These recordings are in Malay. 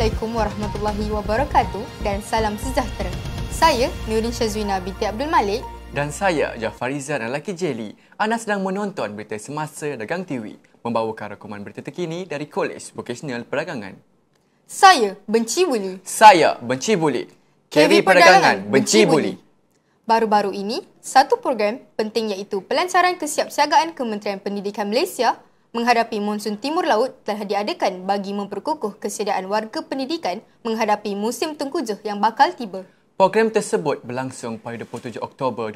Assalamualaikum warahmatullahi wabarakatuh dan salam sejahtera. Saya Nurin Syazwina binti Abdul Malik dan saya Jaafar Izzat Lelaki Jelly. Anda sedang menonton berita semasa Dagang TV, membawakan rakaman berita terkini dari Kolej Vokasional Perdagangan. Saya benci buli. Saya benci buli. KV Perdagangan benci buli. Baru-baru ini, satu program penting iaitu pelancaran kesiapsiagaan Kementerian Pendidikan Malaysia menghadapi monsun Timur Laut telah diadakan bagi memperkukuh kesediaan warga pendidikan menghadapi musim tengkujuh yang bakal tiba. Program tersebut berlangsung pada 27 Oktober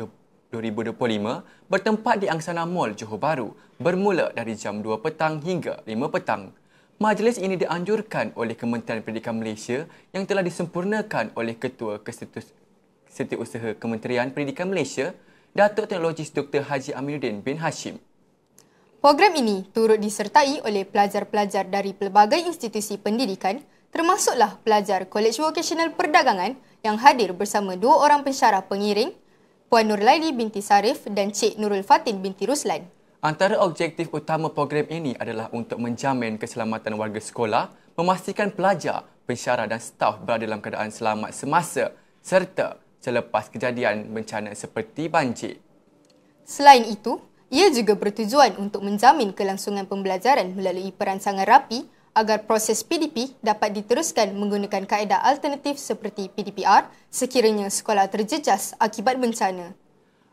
2025 bertempat di Angsana Mall Johor Bahru bermula dari jam 2 petang hingga 5 petang. Majlis ini dianjurkan oleh Kementerian Pendidikan Malaysia yang telah disempurnakan oleh Ketua Setiausaha Kementerian Pendidikan Malaysia, Datuk Teknologis Dr. Haji Aminuddin bin Hashim. Program ini turut disertai oleh pelajar-pelajar dari pelbagai institusi pendidikan termasuklah pelajar Kolej Vokasional Perdagangan yang hadir bersama dua orang pensyarah pengiring, Puan Nurlaili binti Sarif dan Cik Nurul Fatin binti Ruslan. Antara objektif utama program ini adalah untuk menjamin keselamatan warga sekolah, memastikan pelajar, pensyarah dan staf berada dalam keadaan selamat semasa serta selepas kejadian bencana seperti banjir. Selain itu, ia juga bertujuan untuk menjamin kelangsungan pembelajaran melalui perancangan rapi agar proses PDP dapat diteruskan menggunakan kaedah alternatif seperti PDPR sekiranya sekolah terjejas akibat bencana.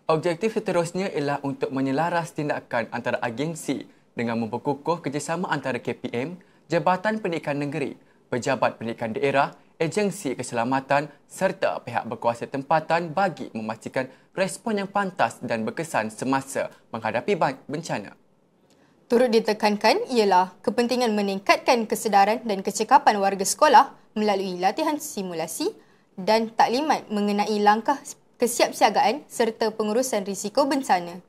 Objektif seterusnya ialah untuk menyelaras tindakan antara agensi dengan memperkukuh kerjasama antara KPM, Jabatan Pendidikan Negeri, Pejabat Pendidikan Daerah, agensi keselamatan serta pihak berkuasa tempatan bagi memastikan respon yang pantas dan berkesan semasa menghadapi bencana. Turut ditekankan ialah kepentingan meningkatkan kesedaran dan kecekapan warga sekolah melalui latihan simulasi dan taklimat mengenai langkah kesiapsiagaan serta pengurusan risiko bencana.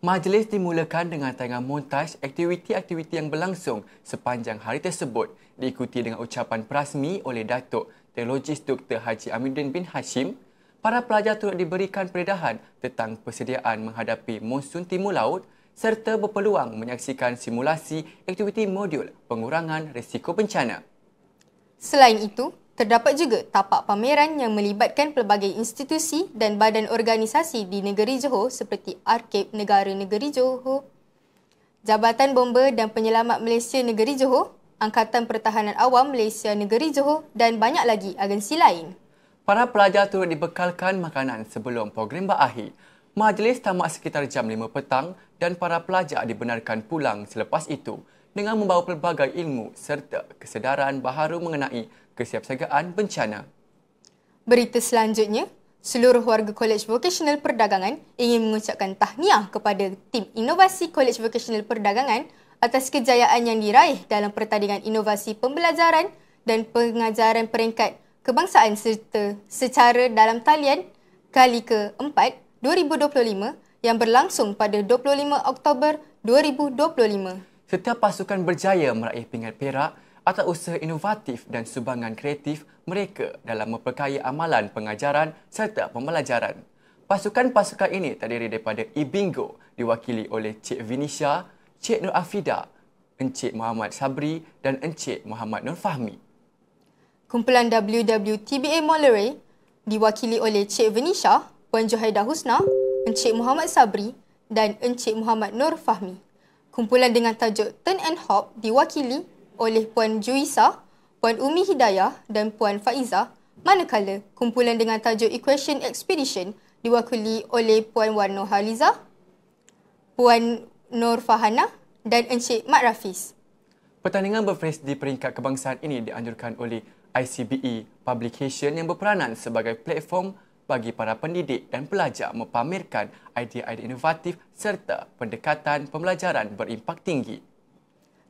Majlis dimulakan dengan tayangan montaj aktiviti-aktiviti yang berlangsung sepanjang hari tersebut diikuti dengan ucapan perasmi oleh Datuk Teknologis Dr. Haji Aminuddin bin Hashim. Para pelajar turut diberikan peredahan tentang persediaan menghadapi monsun Timur Laut serta berpeluang menyaksikan simulasi aktiviti modul pengurangan risiko bencana. Selain itu, terdapat juga tapak pameran yang melibatkan pelbagai institusi dan badan organisasi di negeri Johor seperti Arkib Negara Negeri Johor, Jabatan Bomba dan Penyelamat Malaysia Negeri Johor, Angkatan Pertahanan Awam Malaysia Negeri Johor dan banyak lagi agensi lain. Para pelajar turut dibekalkan makanan sebelum program berakhir. Majlis tamat sekitar jam 5 petang dan para pelajar dibenarkan pulang selepas itu dengan membawa pelbagai ilmu serta kesedaran baharu mengenai kesiapsiagaan bencana. Berita selanjutnya, seluruh warga Kolej Vokasional Perdagangan ingin mengucapkan tahniah kepada tim inovasi Kolej Vokasional Perdagangan atas kejayaan yang diraih dalam pertandingan inovasi pembelajaran dan pengajaran peringkat kebangsaan serta secara dalam talian kali ke-4 2025 yang berlangsung pada 25 Oktober 2025. Setiap pasukan berjaya meraih pingat perak atas usaha inovatif dan sumbangan kreatif mereka dalam memperkaya amalan pengajaran serta pembelajaran. Pasukan-pasukan ini terdiri daripada E-Bingo diwakili oleh Cik Vinisha, Cik Nur Afida, Encik Muhammad Sabri dan Encik Muhammad Nur Fahmi. Kumpulan WWTBA Moleray diwakili oleh Cik Vinisha, Puan Johaida Husna, Encik Muhammad Sabri dan Encik Muhammad Nur Fahmi. Kumpulan dengan tajuk Turn and Hop diwakili oleh Puan Juisa, Puan Umi Hidayah dan Puan Faiza, manakala kumpulan dengan tajuk Equation Expedition diwakili oleh Puan Wan Nurhaliza, Puan Nur Fahana dan Encik Mat Rafiz. Pertandingan berfres di peringkat kebangsaan ini dianjurkan oleh ICBE Publication yang berperanan sebagai platform bagi para pendidik dan pelajar mempamerkan idea-idea inovatif serta pendekatan pembelajaran berimpak tinggi.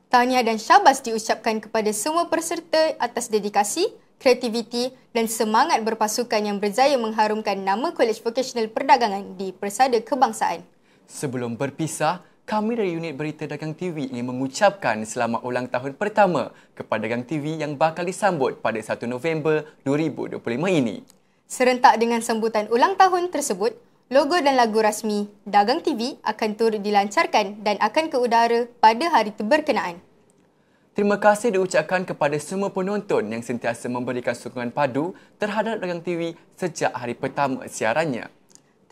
Tahniah dan syabas diucapkan kepada semua peserta atas dedikasi, kreativiti dan semangat berpasukan yang berjaya mengharumkan nama Kolej Vokasional Perdagangan di Persada Kebangsaan. Sebelum berpisah, kami dari unit Berita Dagang TV ingin mengucapkan selamat ulang tahun pertama kepada Dagang TV yang bakal disambut pada 1 November 2025 ini. Serentak dengan sambutan ulang tahun tersebut, logo dan lagu rasmi Dagang TV akan turut dilancarkan dan akan ke udara pada hari berkenaan. Terima kasih diucapkan kepada semua penonton yang sentiasa memberikan sokongan padu terhadap Dagang TV sejak hari pertama siarannya.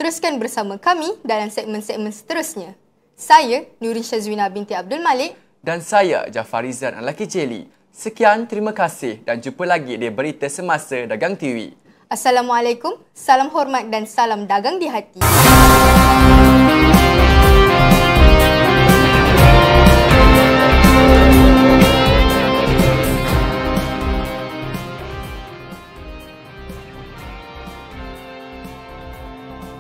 Teruskan bersama kami dalam segmen-segmen seterusnya. Saya, Nurin Syazwina binti Abdul Malik. Dan saya, Jafar Rizan Al-Laki Jeli. Sekian, terima kasih dan jumpa lagi di Berita Semasa Dagang TV. Assalamualaikum, salam hormat dan salam dagang di hati.